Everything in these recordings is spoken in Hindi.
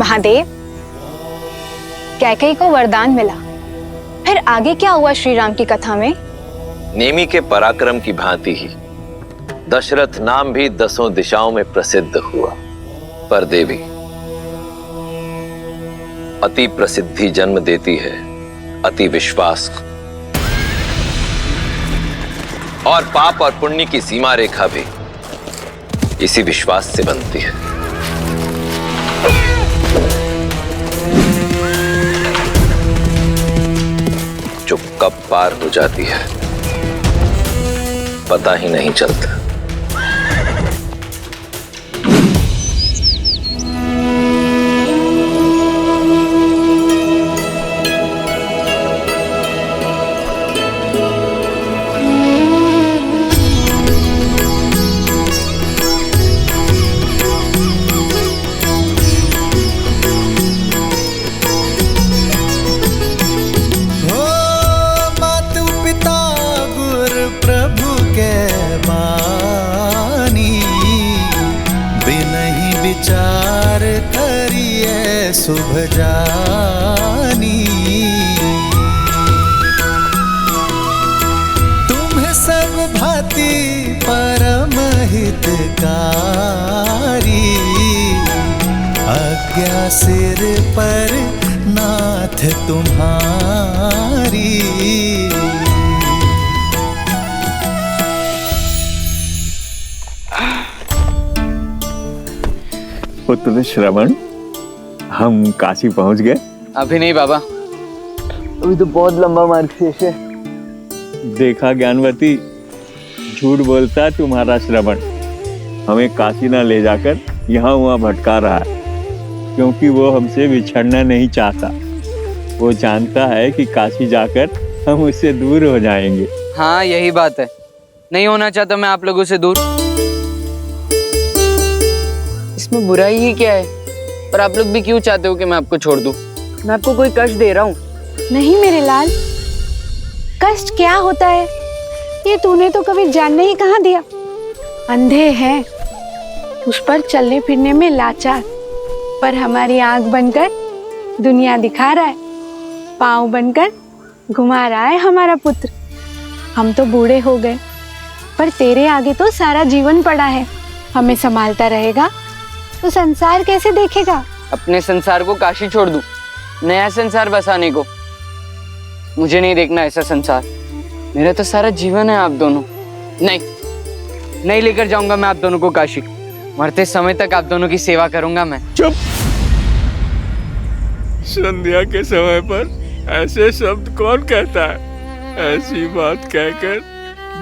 महादेव, कैकेयी को वरदान मिला, फिर आगे क्या हुआ श्री राम की कथा में? नेमी के पराक्रम की भांति ही दशरथ नाम भी 10 दिशाओं में प्रसिद्ध हुआ। पर देवी, अति प्रसिद्धि जन्म देती है अति विश्वास को, और पाप और पुण्य की सीमा रेखा भी इसी विश्वास से बनती है। जो कब पार हो जाती है पता ही नहीं चलता। विचार करिए शुभ जानी, तुम्हें सब भांति परम हितकारी, आज्ञा सिर पर नाथ तुम्हारी। पुत्र श्रवण, हम काशी पहुंच गए? अभी नहीं बाबा, अभी तो बहुत लंबा मार्ग शेष है। देखा ज्ञानवती, झूठ बोलता तुम्हारा श्रवण। हमें काशी ना ले जाकर यहाँ वहाँ भटका रहा है, क्योंकि वो हमसे बिछड़ना नहीं चाहता। वो जानता है कि काशी जाकर हम उससे दूर हो जाएंगे। हाँ, यही बात है। नहीं होना चाहता मैं आप लोगों से दूर। इसमें बुराई ही क्या है? और आप लोग भी क्यों चाहते हो कि मैं आपको छोड़ दूं? मैं आपको कोई कष्ट दे रहा हूँ? नहीं मेरे लाल, कष्ट क्या होता है ये तूने तो कभी जानने ही कहाँ दिया। अंधे हैं, उस पर चलने फिरने में लाचार, पर हमारी आंख बनकर दुनिया दिखा रहा है, पाँव बनकर घुमा रहा है हमारा पुत्र। हम तो बूढ़े हो गए, पर तेरे आगे तो सारा जीवन पड़ा है। हमें संभालता रहेगा तो संसार कैसे देखेगा? अपने संसार को काशी छोड़ दूं, नया संसार बसाने को? मुझे नहीं देखना ऐसा संसार। मेरा तो सारा जीवन है आप दोनों। नहीं लेकर जाऊंगा मैं आप दोनों को काशी। मरते समय तक आप दोनों की सेवा करूंगा मैं। चुप! संध्या के समय पर ऐसे शब्द कौन कहता है? ऐसी बात कहकर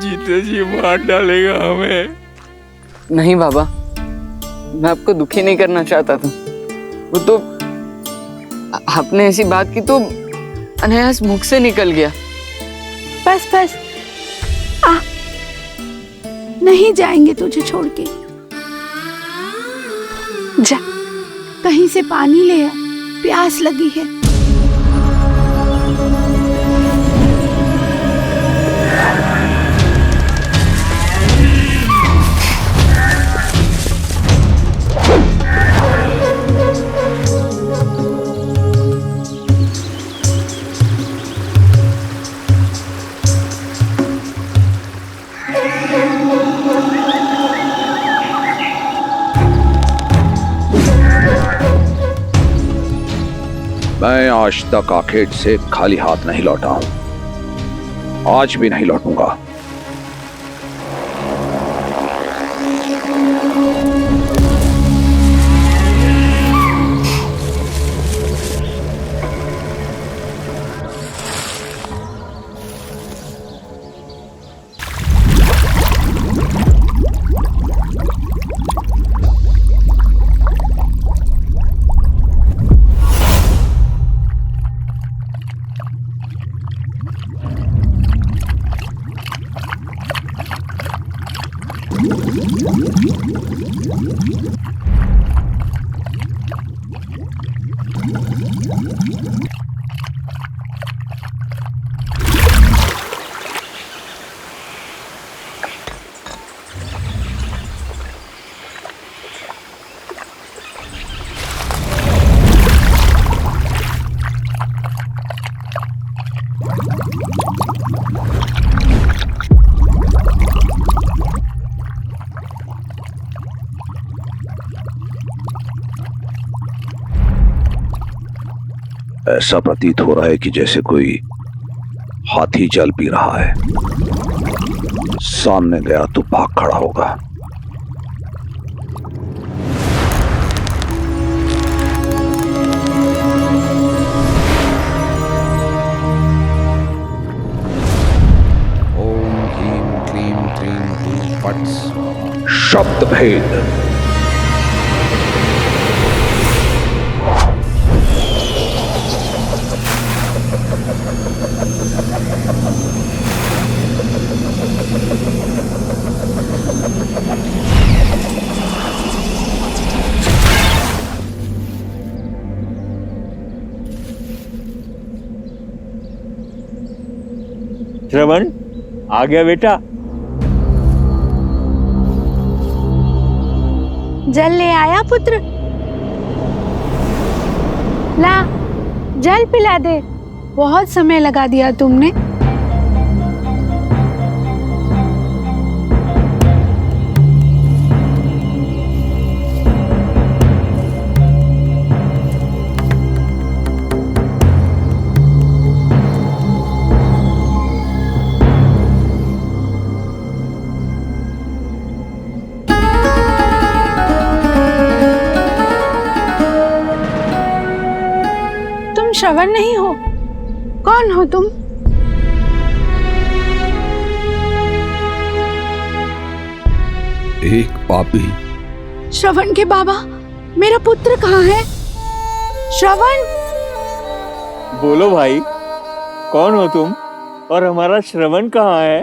जीते जी मार डालेगा हमें। नहीं बाबा, मैं आपको दुखी नहीं करना चाहता था। वो तो आपने ऐसी बात की तो अनायास मुख से निकल गया। बस आ, नहीं जाएंगे तुझे छोड़ के। जा, कहीं से पानी ले आ, प्यास लगी है। मैं आज तक आखेट से खाली हाथ नहीं लौटा हूं, आज भी नहीं लौटूंगा। ऐसा प्रतीत हो रहा है कि जैसे कोई हाथी जल पी रहा है। सामने गया तो भाग खड़ा होगा। ओम ह्रीं क्लीं क्रीं हूं फट् स्वाहा। शब्द भेद। श्रवण आ गया बेटा। जल ले आया पुत्र? ला, जल पिला दे। बहुत समय लगा दिया तुमने। श्रवण नहीं हो? कौन हो तुम? एक पापी। श्रवण के बाबा, मेरा पुत्र कहाँ है? श्रवण! बोलो भाई, कौन हो तुम और हमारा श्रवण कहाँ है?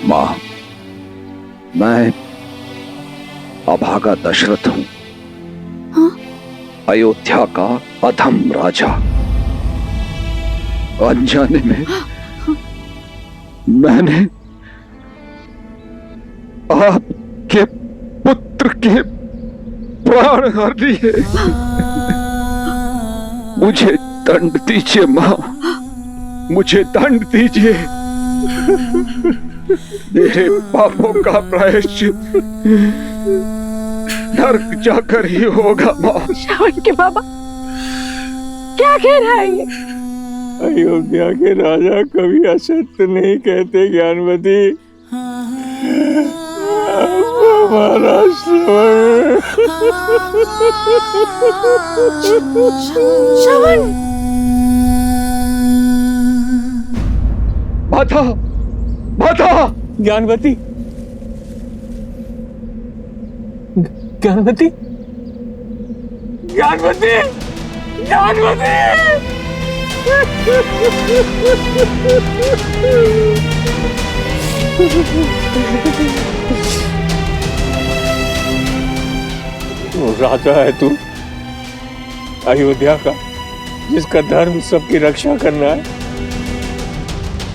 मां, मैं अभागा दशरथ हूं। हाँ? अयोध्या का अधम राजा। अनजाने में मैंने आपके पुत्र के प्राण हर लिए। मुझे दंड दीजिए मां, मुझे दंड दीजिए। मेरे पापों का प्रायश्चित नर्क जाकर ही होगा मां। श्रवण के बाबा, क्या कह रहा है ये? अयोध्या के राजा कभी असत्य नहीं कहते ज्ञानवती। हमारा श्रवण। श्रवण! माता, माता! ज्ञानवती, ज्ञानवती, ज्ञानवती, ज्ञानवती! राजा है तू अयोध्या का, जिसका धर्म सबकी रक्षा करना है।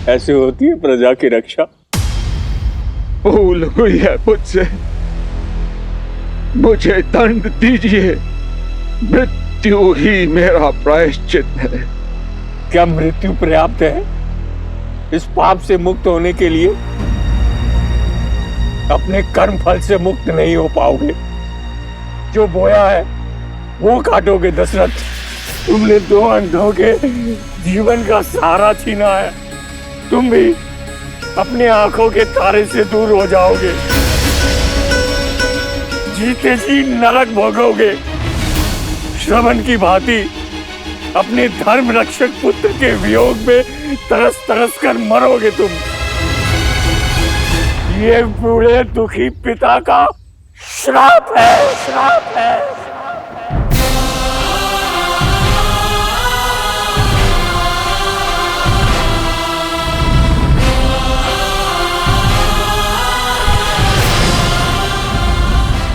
ऐसे होती है प्रजा की रक्षा। भूल हुई है मुझसे, मुझे दंड दीजिए। मृत्यु ही मेरा प्रायश्चित है। क्या मृत्यु पर्याप्त है इस पाप से मुक्त होने के लिए? अपने कर्म फल से मुक्त नहीं हो पाओगे। जो बोया है वो काटोगे दशरथ। तुमने दो अंधों के जीवन का सहारा छीना है। तुम भी अपने आंखों के तारे से दूर हो जाओगे। जीते जी नरक भोगोगे। श्रवण की भांति अपने धर्म रक्षक पुत्र के वियोग में तरस तरस कर मरोगे तुम। ये बूढ़े दुखी पिता का श्राप है, श्राप है।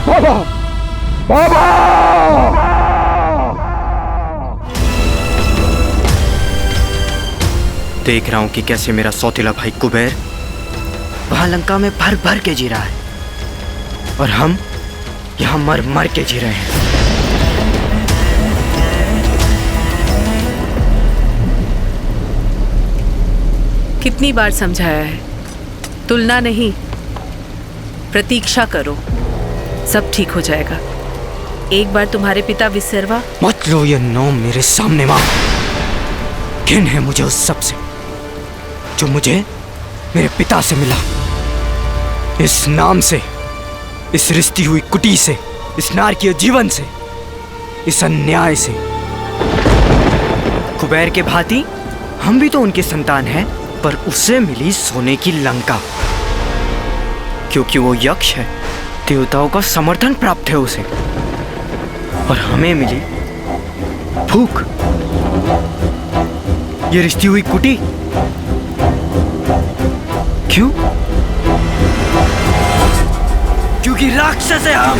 बाबा, बाबा! देख रहा हूं कि कैसे मेरा सौतेला भाई कुबेर वहां लंका में भर भर के जी रहा है और हम यहां मर मर के जी रहे हैं। कितनी बार समझाया है, तुलना नहीं, प्रतीक्षा करो, सब ठीक हो जाएगा। एक बार तुम्हारे पिता विसर्वा। मत लो ये नाम मेरे सामने माँ। घिन है मुझे उस सब से जो मुझे मेरे पिता से मिला। इस नाम से, इस रिश्ती हुई कुटी से, इस नारकीय जीवन से, इस अन्याय से। कुबेर के भांति हम भी तो उनके संतान हैं, पर उसे मिली सोने की लंका। क्योंकि वो यक्ष है, देवताओं का समर्थन प्राप्त है उसे, और हमें मिली भूख। ये रिश्ती हुई कुटी। क्यों? क्योंकि राक्षस है हम।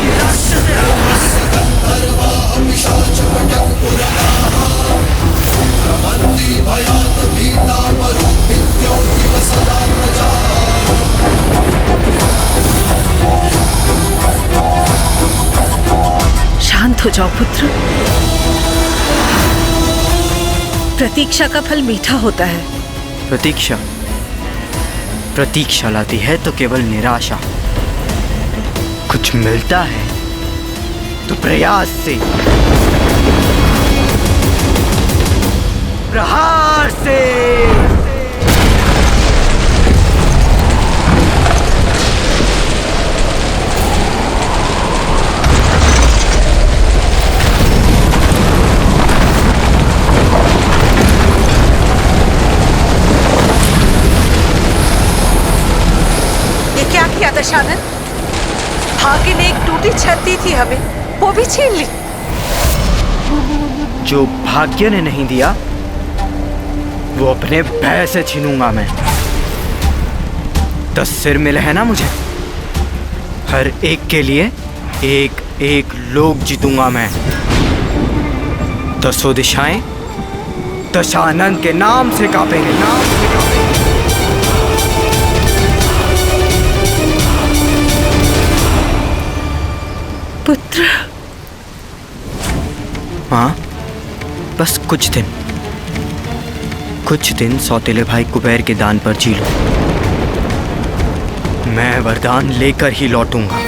शांत हो जाओ पुत्र। प्रतीक्षा का फल मीठा होता है। प्रतीक्षा प्रतीक्षा लाती है तो केवल निराशा। कुछ मिलता है तो प्रयास से, प्रहार से। ये क्या किया दशानन? भाग्य ने एक टूटी छत दी थी हमें, वो भी छीन ली। जो भाग्य ने नहीं दिया वो अपने भय से छीनूंगा मैं। 10 सिर मिले हैं ना मुझे, हर एक के लिए एक एक लोक जीतूंगा मैं। 10 दिशाएं दशानन के नाम से कांपेंगे। पुत्र। हाँ, बस कुछ दिन सौतेले भाई कुबेर के दान पर जी लो। मैं वरदान लेकर ही लौटूंगा।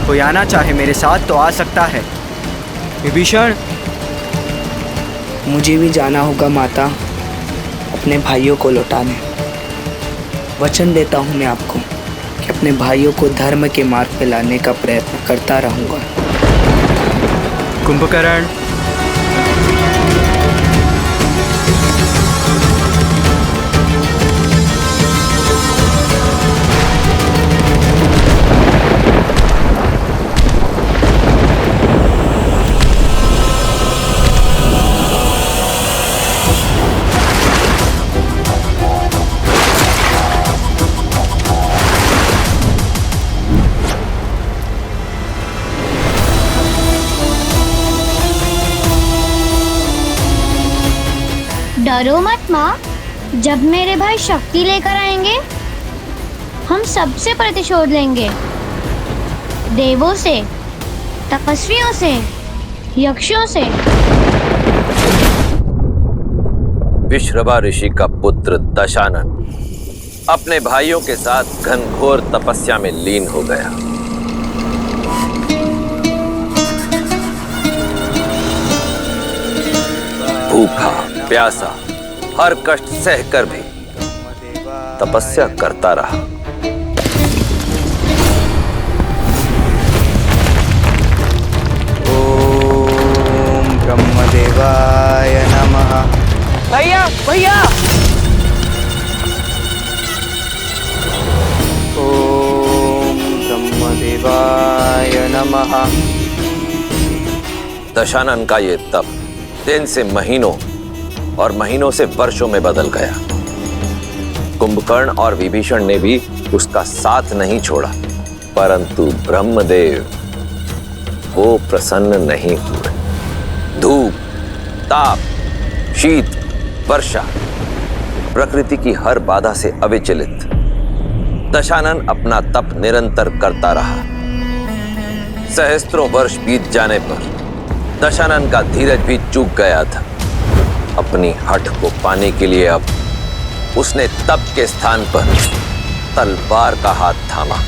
कोई आना चाहे मेरे साथ तो आ सकता है। विभीषण, मुझे भी जाना होगा माता, अपने भाइयों को लौटाने। वचन देता हूँ मैं आपको कि अपने भाइयों को धर्म के मार्ग पे लाने का प्रयत्न करता रहूंगा। कुंभकर्ण, डरो मत माँ, जब मेरे भाई शक्ति लेकर आएंगे हम सबसे प्रतिशोध लेंगे। देवों से, तपस्वियों से, यक्षों से। विश्रवा ऋषि का पुत्र दशानन अपने भाइयों के साथ घनघोर तपस्या में लीन हो गया। भूखा प्यासा हर कष्ट सहकर भी तपस्या करता रहा। ओम ब्रह्मदेवाय नमः। भैया भैया। ओम ब्रह्मदेवाय नमः। दशानन का ये तप दिन से महीनों और महीनों से वर्षों में बदल गया। कुंभकर्ण और विभीषण ने भी उसका साथ नहीं छोड़ा, परंतु ब्रह्मदेव वो प्रसन्न नहीं हुए। धूप, ताप, शीत, वर्षा, प्रकृति की हर बाधा से अविचलित दशानन अपना तप निरंतर करता रहा। सहस्त्रों वर्ष बीत जाने पर दशानन का धीरज भी चूक गया था अपनी हठ को पाने के लिए अब उसने तप के स्थान पर तलवार का हाथ थामा।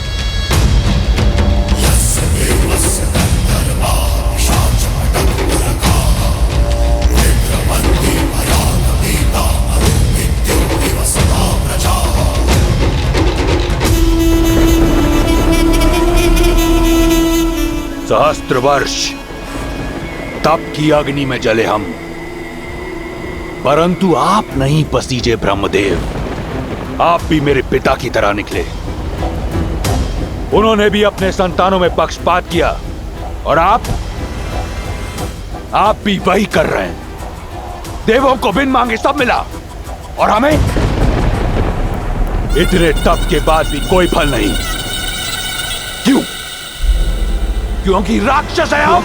सहस्त्र वर्ष तप की अग्नि में जले हम, परंतु आप नहीं पसीजे ब्रह्मदेव। आप भी मेरे पिता की तरह निकले। उन्होंने भी अपने संतानों में पक्षपात किया और आप भी वही कर रहे हैं। देवों को बिन मांगे सब मिला और हमें इतने तप के बाद भी कोई फल नहीं। क्यों? क्योंकि राक्षस है हम।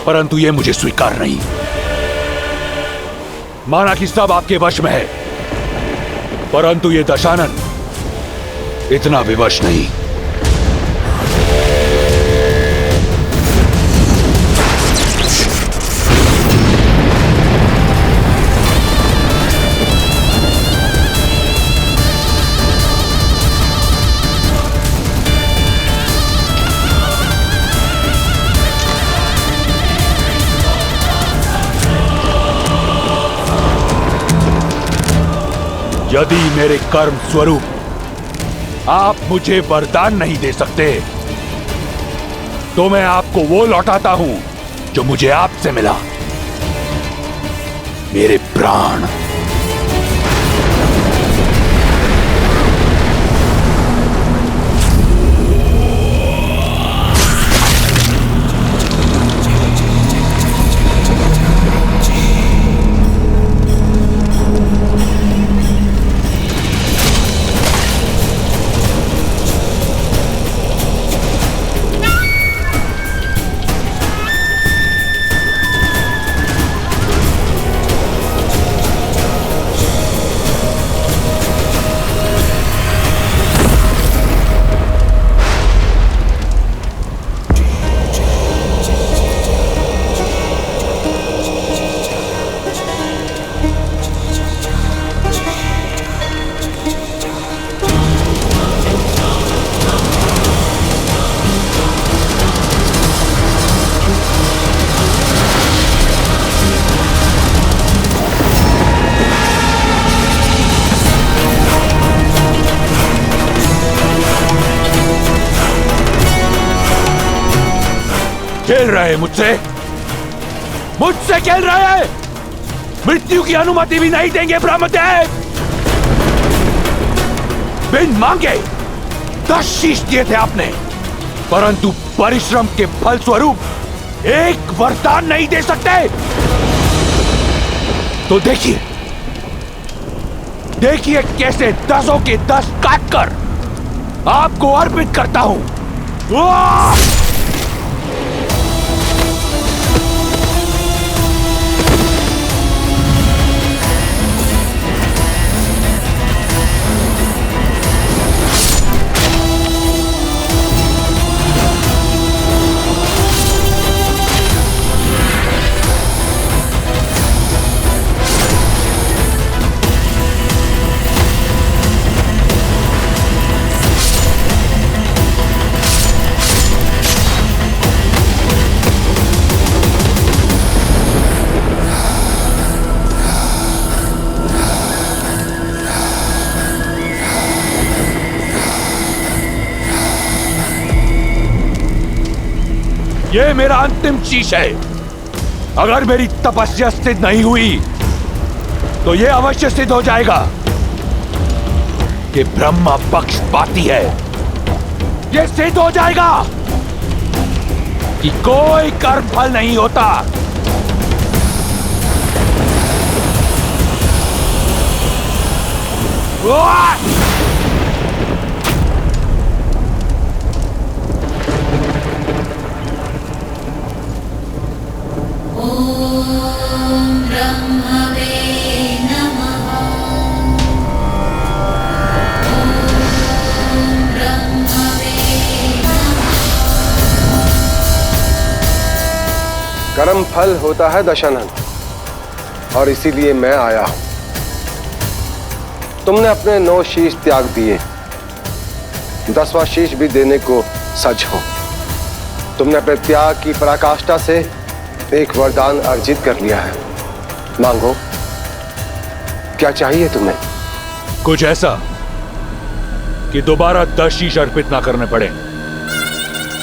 परंतु यह मुझे स्वीकार नहीं। माना कि सब आपके वश में है, परंतु यह दशानन इतना विवश नहीं। यदि मेरे कर्म स्वरूप आप मुझे वरदान नहीं दे सकते, तो मैं आपको वो लौटाता हूं जो मुझे आपसे मिला, मेरे प्राण। खेल रहे मुझसे खेल रहे हैं। मृत्यु की अनुमति भी नहीं देंगे ब्रह्मदेव। बिन मांगे 10 शीश दिए थे आपने, परंतु परिश्रम के फल स्वरूप एक वरदान नहीं दे सकते। तो देखिए कैसे 10 के 10 काटकर आपको अर्पित करता हूं। ये मेरा अंतिम शीश है। अगर मेरी तपस्या सिद्ध नहीं हुई तो ये अवश्य सिद्ध हो जाएगा कि ब्रह्मा पक्षपाती है। ये सिद्ध हो जाएगा कि कोई कर्म फल नहीं होता। कर्म फल होता है दशानन, और इसीलिए मैं आया हूं। तुमने अपने 9 शीश त्याग दिए, 10वां शीश भी देने को सज हो। तुमने अपने त्याग की पराकाष्ठा से एक वरदान अर्जित कर लिया है। मांगो, क्या चाहिए तुम्हें? कुछ ऐसा कि दोबारा 10 शीश अर्पित ना करने पड़े।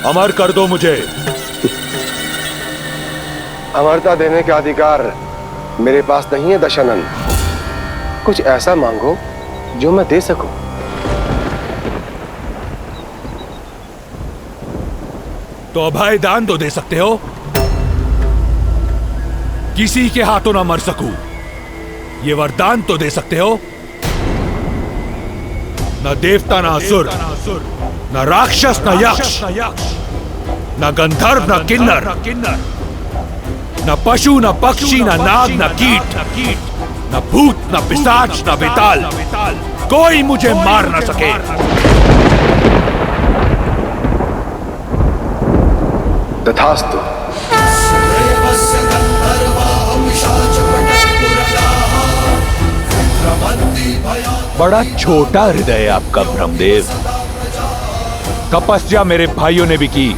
अमर कर दो मुझे। अमरता देने का अधिकार मेरे पास नहीं है दशानन। कुछ ऐसा मांगो जो मैं दे सकूं। तो अभय दान तो दे सकते हो, किसी के हाथों ना मर सकूं, ये वरदान तो दे सकते हो। न देवता, न असुर, न राक्षस, न यक्ष, न गंधर्व, न किन्नर, न पशु, न पक्षी, न नाग, न कीट, न भूत, न पिशाच, न बेताल, कोई मुझे मार न सके। तथास्तु। बड़ा छोटा हृदय है आपका ब्रह्मदेव। तपस्या मेरे भाइयों ने भी की,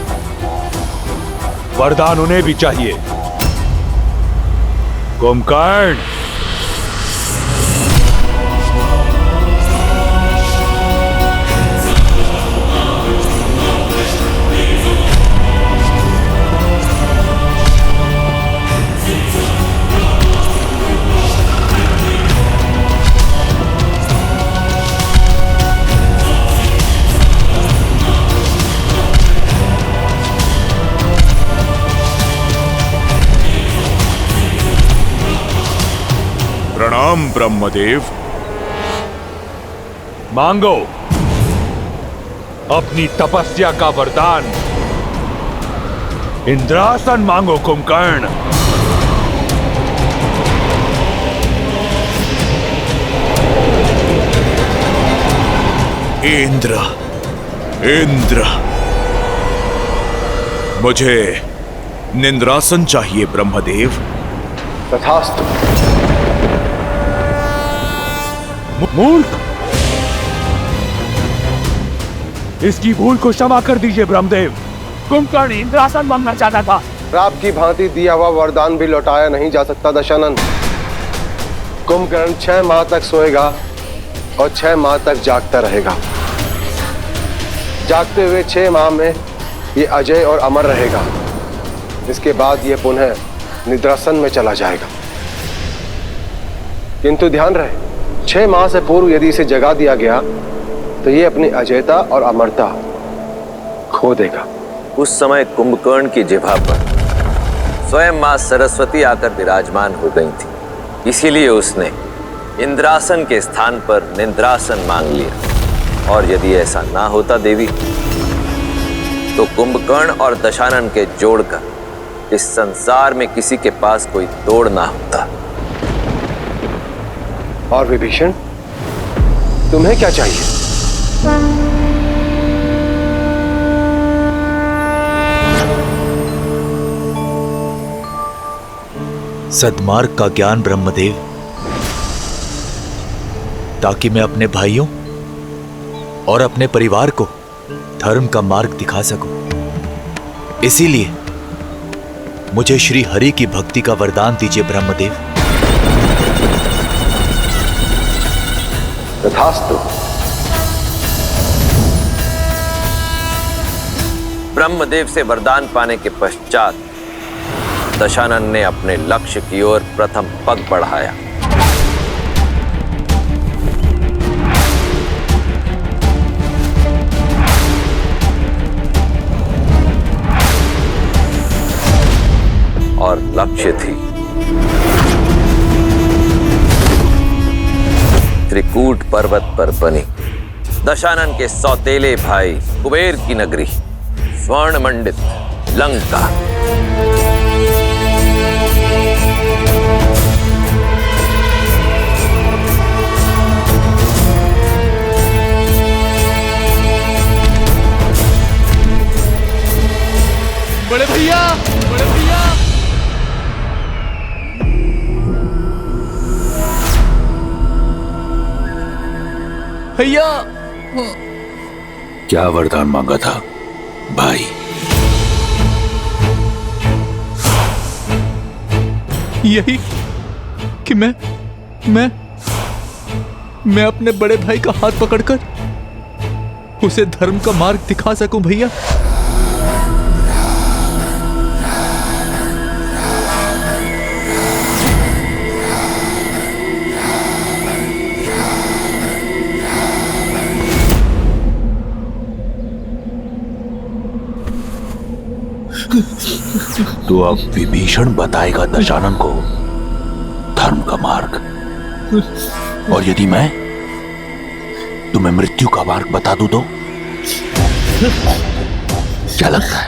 वरदान उन्हें भी चाहिए। कुंभकर्ण, प्रणाम ब्रह्मदेव। मांगो अपनी तपस्या का वरदान। इंद्रासन मांगो कुंभकर्ण। इंद्र, इंद्र, मुझे निंद्रासन चाहिए ब्रह्मदेव। तथास्तु। मूर्ख, इसकी भूल को क्षमा कर दीजिए ब्रह्मदेव। कुंभकर्ण इंद्रासन मांगना चाहता था। श्राप की भांति दिया हुआ वरदान भी लौटाया नहीं जा सकता दशानन। कुंभकर्ण 6 माह तक सोएगा और 6 माह तक जागता रहेगा। जागते हुए 6 माह में ये अजय और अमर रहेगा। इसके बाद ये पुनः निद्रासन में चला जाएगा। किंतु ध्यान रहे, 6 माह से पूर्व यदि इसे जगा दिया गया तो ये अपनी अजयता और अमरता खो देगा। उस समय कुंभकर्ण की जिह्वा पर स्वयं मां सरस्वती आकर विराजमान हो गई थी। इसीलिए उसने इंद्रासन के स्थान पर निंद्रासन मांग लिया। और यदि ऐसा ना होता देवी, तो कुंभकर्ण और दशानन के जोड़कर इस संसार में किसी के पास कोई तोड़ ना होता। और विभीषण, तुम्हें क्या चाहिए? सद्मार्ग का ज्ञान ब्रह्मदेव, ताकि मैं अपने भाइयों और अपने परिवार को धर्म का मार्ग दिखा सकूं। इसीलिए मुझे श्री हरि की भक्ति का वरदान दीजिए ब्रह्मदेव। तथास्तु। ब्रह्मदेव से वरदान पाने के पश्चात दशानन ने अपने लक्ष्य की ओर प्रथम पग बढ़ाया। और लक्ष्य थी त्रिकूट पर्वत पर बनी दशानन के सौतेले भाई कुबेर की नगरी स्वर्ण मंडित लंका। बड़े भैया, बड़े भैया, भैया। क्या वरदान मांगा था भाई? यही कि मैं अपने बड़े भाई का हाथ पकड़कर उसे धर्म का मार्ग दिखा सकूं भैया। तो अब विभीषण बताएगा दशानन को धर्म का मार्ग, और यदि मैं तुम्हें मृत्यु का मार्ग बता दूं तो क्या लगता है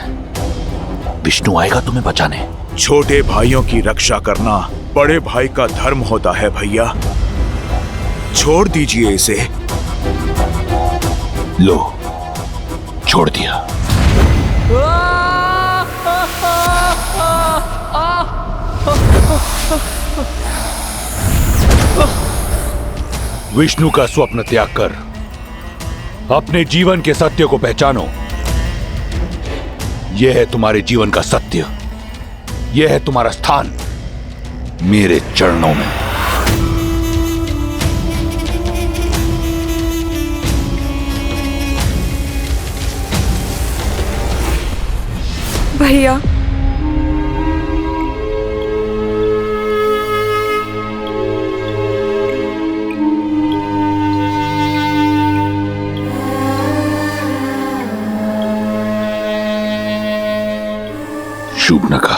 विष्णु आएगा तुम्हें बचाने? छोटे भाइयों की रक्षा करना बड़े भाई का धर्म होता है भैया, छोड़ दीजिए इसे। लो, छोड़ दिया। विष्णु का स्वप्न त्याग कर अपने जीवन के सत्य को पहचानो। यह है तुम्हारे जीवन का सत्य, यह है तुम्हारा स्थान मेरे चरणों में। भैया, शूर्पणखा,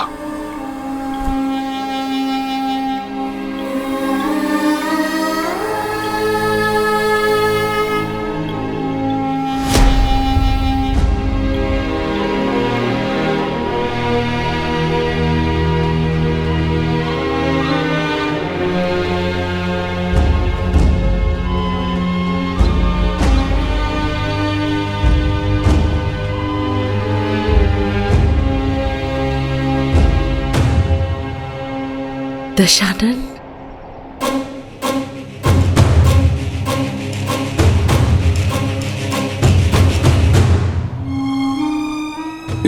दशानन,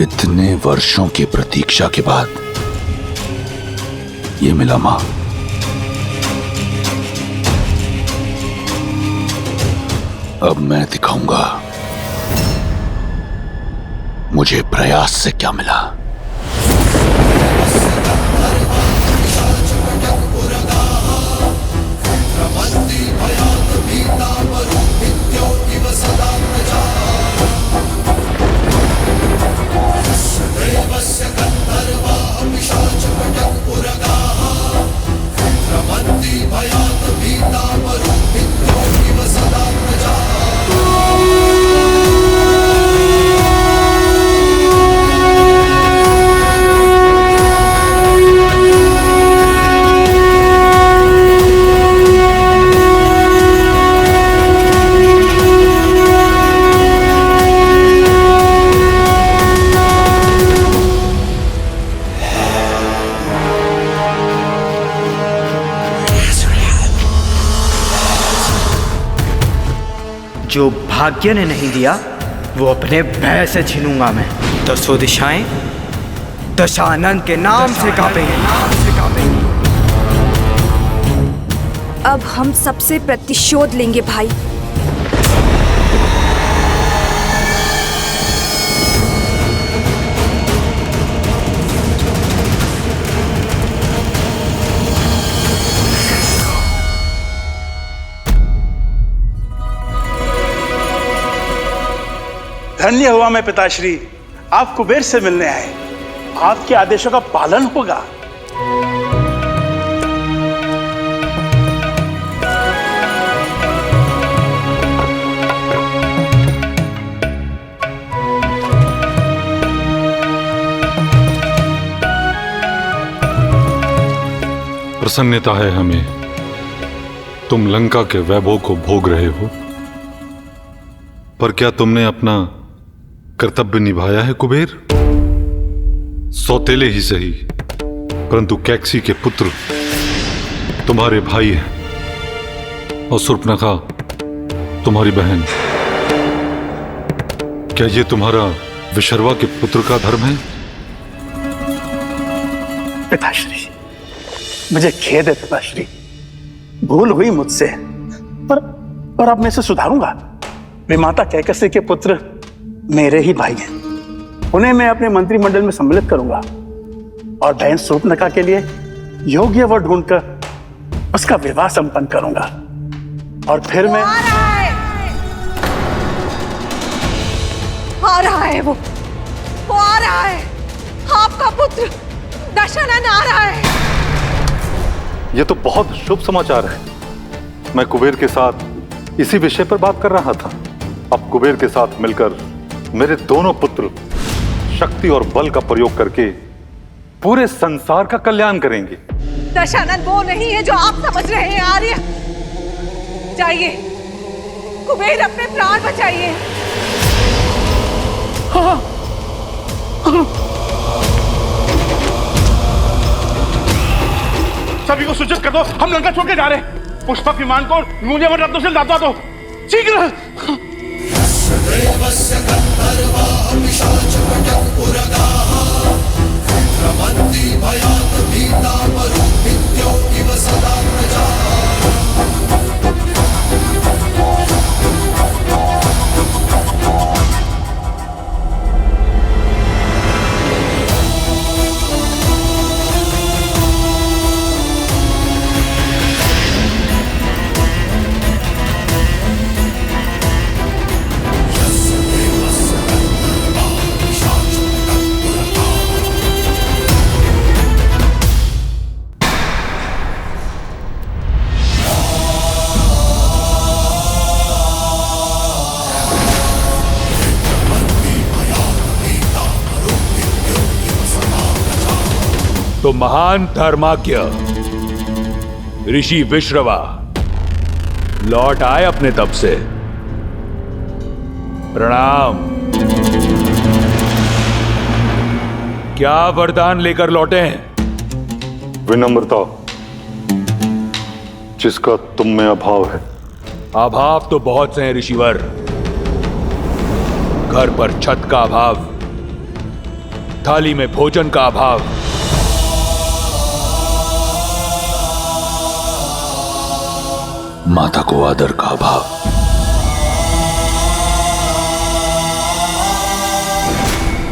इतने वर्षों की प्रतीक्षा के बाद ये मिला मां। अब मैं दिखाऊंगा मुझे प्रयास से क्या मिला। जो भाग्य ने नहीं दिया वो अपने भय से छीनूंगा मैं। दसों दिशाएं दशानन के नाम से कांपेंगी। अब हम सबसे प्रतिशोध लेंगे भाई। धन्य हुआ मैं पिताश्री, आप कुबेर से मिलने आए। आपके आदेशों का पालन होगा। प्रसन्नता है हमें, तुम लंका के वैभव को भोग रहे हो, पर क्या तुमने अपना कर्तव्य निभाया है कुबेर? सौतेले ही सही, परंतु कैकसी के पुत्र तुम्हारे भाई हैं, और शूर्पणखा तुम्हारी बहन, क्या ये तुम्हारा विशर्वा के पुत्र का धर्म है? पिताश्री, मुझे खेद है पिताश्री, भूल हुई मुझसे, पर अब मैं इसे सुधारूंगा। वे माता कैकसी के पुत्र मेरे ही भाई हैं, उन्हें मैं अपने मंत्रिमंडल में सम्मिलित करूंगा और बहन शूर्पणखा के लिए योग्य वर ढूंढकर उसका विवाह संपन्न करूंगा। और फिर मैं आ रहा है वो आ रहा है, आपका पुत्र दशानन आ रहा है। यह तो बहुत शुभ समाचार है। मैं कुबेर के साथ इसी विषय पर बात कर रहा था। अब कुबेर के साथ मिलकर मेरे दोनों पुत्र शक्ति और बल का प्रयोग करके पूरे संसार का कल्याण करेंगे। दशानन वो नहीं है जो आप समझ रहे हैं आर्य। जाइए, कुबेर अपने प्राण बचाइए। सभी को सूचित कर दो, हम लंका छोड़ के जा रहे हैं। पुष्पक विमान को मूल्यवान रत्नों से लादवा दो, शीघ्र। तो महान धर्माज्ञ ऋषि विश्रवा लौट आए अपने तप से। प्रणाम। क्या वरदान लेकर लौटे हैं? विनम्रता, जिसका तुम में अभाव है। अभाव तो बहुत से हैं ऋषिवर। घर पर छत का अभाव, थाली में भोजन का अभाव, माता को आदर का अभाव,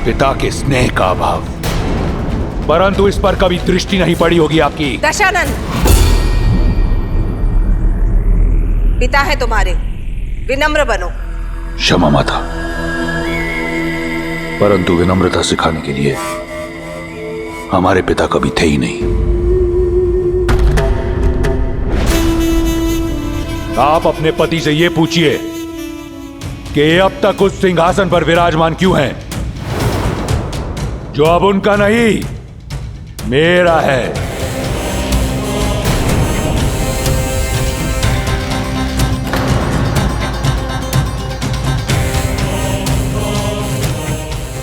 पिता के स्नेह का अभाव, परंतु इस पर कभी दृष्टि नहीं पड़ी होगी आपकी। दशानन, पिता है तुम्हारे, विनम्र बनो। क्षमा माता, परंतु विनम्रता सिखाने के लिए हमारे पिता कभी थे ही नहीं। आप अपने पति से यह पूछिए कि अब तक उस सिंहासन पर विराजमान क्यों हैं, जो अब उनका नहीं मेरा है।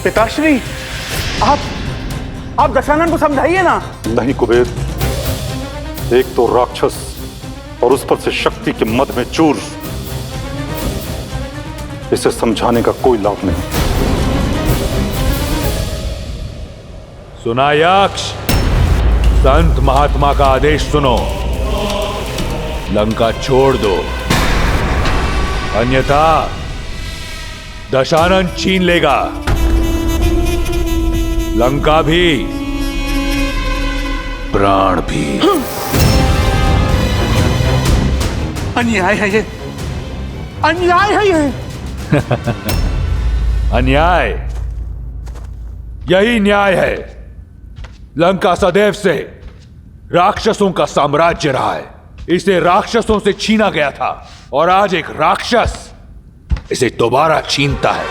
पिताश्री, आप दशानन को समझाइए ना। नहीं कुबेर, एक तो राक्षस और उस पर से शक्ति के मद में चूर, इसे समझाने का कोई लाभ नहीं। सुना यक्ष, संत महात्मा का आदेश सुनो, लंका छोड़ दो, अन्यथा दशानन छीन लेगा, लंका भी, प्राण भी। अन्याय है ये, अन्याय है ये। अन्याय, यही न्याय है। लंका सदैव से राक्षसों का साम्राज्य रहा है। इसे राक्षसों से छीना गया था और आज एक राक्षस इसे दोबारा छीनता है।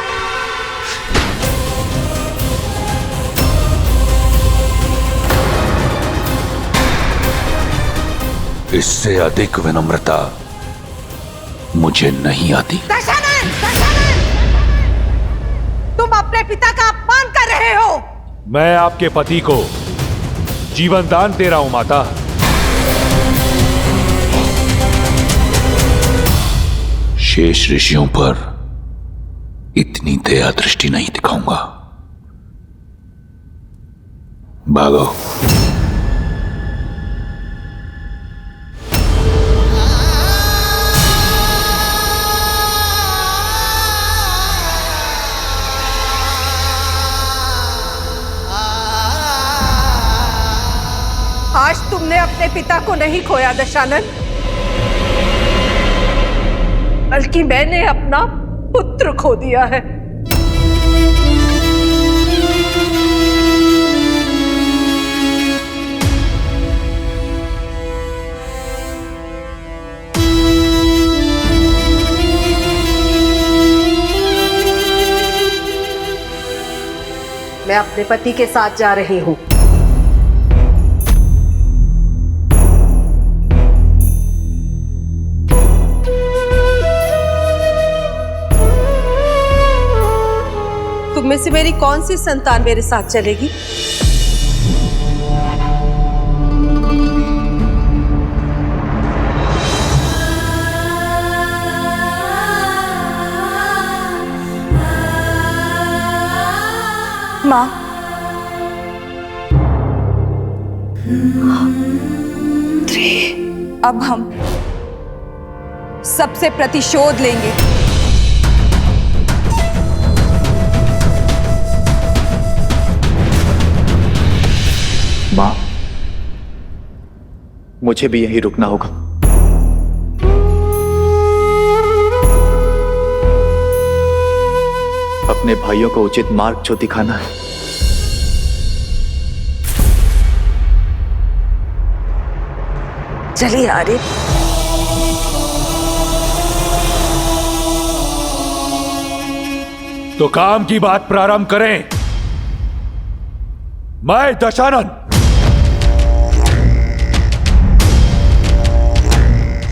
इससे अधिक विनम्रता मुझे नहीं आती। दशानन, दशानन, तुम अपने पिता का अपमान कर रहे हो। मैं आपके पति को जीवन दान दे रहा हूं माता। शेष ऋषियों पर इतनी दया दृष्टि नहीं दिखाऊंगा। भागो। आज तुमने अपने पिता को नहीं खोया दशानन, बल्कि मैंने अपना पुत्र खो दिया है। मैं अपने पति के साथ जा रही हूं। तुम में से मेरी कौन सी संतान मेरे साथ चलेगी? माँ, अब हम सबसे प्रतिशोध लेंगे। माँ, मुझे भी यहीं रुकना होगा। अपने भाइयों को उचित मार्ग जो दिखाना है। चलिए आर्य। तो काम की बात प्रारंभ करें। मैं दशानन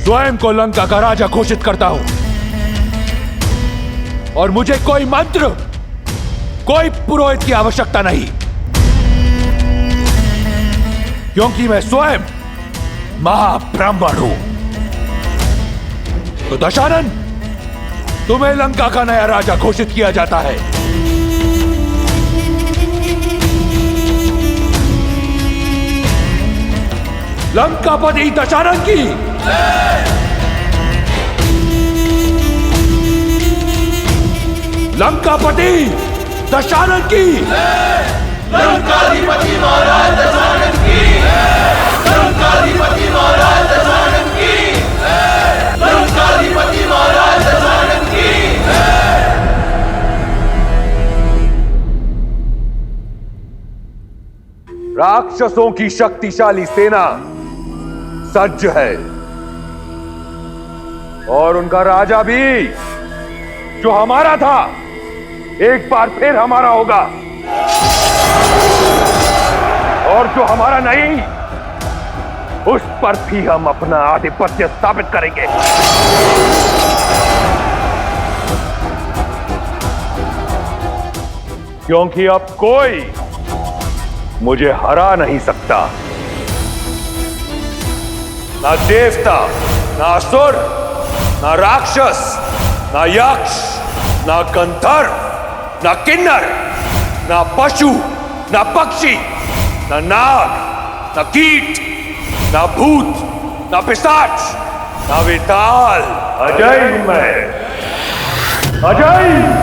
स्वयं को लंका का राजा घोषित करता हूं, और मुझे कोई मंत्र, कोई पुरोहित की आवश्यकता नहीं, क्योंकि मैं स्वयं महाब्राह्मण हूं। तो दशानन, तुम्हें लंका का नया राजा घोषित किया जाता है। लंकापति दशानन की लंकापति दशानन की लंकाधिपति महाराज दशानन की लंकाधिपति महाराज दशानन की लंकाधिपति महाराज दशानन की। राक्षसों की शक्तिशाली सेना सज्ज है, और उनका राजा भी, जो हमारा था, एक बार फिर हमारा होगा, और जो हमारा नहीं, उस पर भी हम अपना आधिपत्य स्थापित करेंगे। क्योंकि अब कोई मुझे हरा नहीं सकता। ना देवता, ना असुर, ना राक्षस, ना यक्ष, ना गंधर्व, ना किन्नर, ना पशु, ना पक्षी, ना नाग, ना कीट, ना भूत, ना पिशाच, ना वेताल। अजय मैं, अजय।